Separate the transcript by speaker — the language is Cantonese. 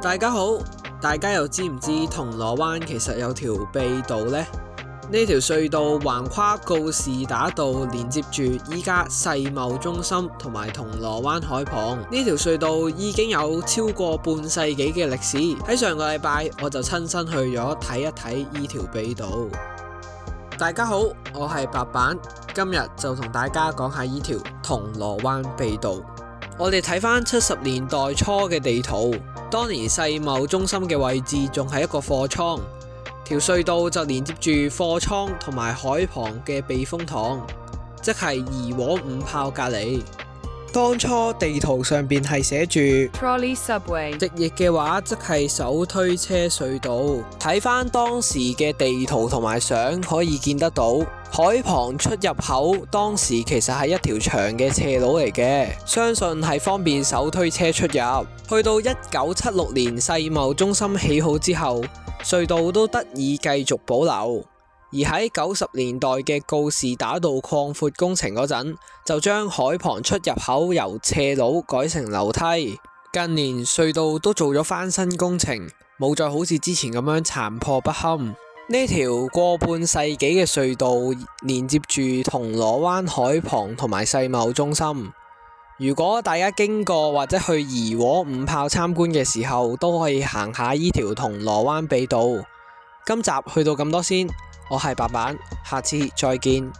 Speaker 1: 大家好，大家又知唔知銅鑼灣其實有條秘道呢？呢條隧道橫跨告士打道，連接住依家世貿中心同埋銅鑼灣海旁。呢條隧道已經有超過半世紀嘅歷史。喺上個禮拜我就親身去咗睇一睇呢條秘道。大家好，我係白板，今日就同大家講下呢條銅鑼灣秘道。我哋睇翻70年代初嘅地圖，當年世貿中心嘅位置仲係一個貨倉，條隧道就連接住貨倉同埋海旁嘅避風塘，即係怡和五炮隔離。當初地圖上邊係寫住
Speaker 2: Trolley Subway，
Speaker 1: 直譯嘅話即係手推車隧道。睇翻當時嘅地圖同埋相，可以見得到海旁出入口當時其實係一條長嘅斜路嚟嘅，相信係方便手推車出入。去到1976年世貿中心起好之後，隧道都得以繼續保留。而喺90年代嘅告士打道擴闊工程嗰陣，就將海旁出入口由斜路改成樓梯。近年隧道都做咗翻新工程，冇再好似之前咁樣殘破不堪。呢條過半世紀嘅隧道連接住銅鑼灣海旁同埋世貿中心。如果大家經過或者去怡和五炮參觀嘅時候，都可以行下呢條銅鑼灣秘道。今集去到咁多先。我係白板，下次再見。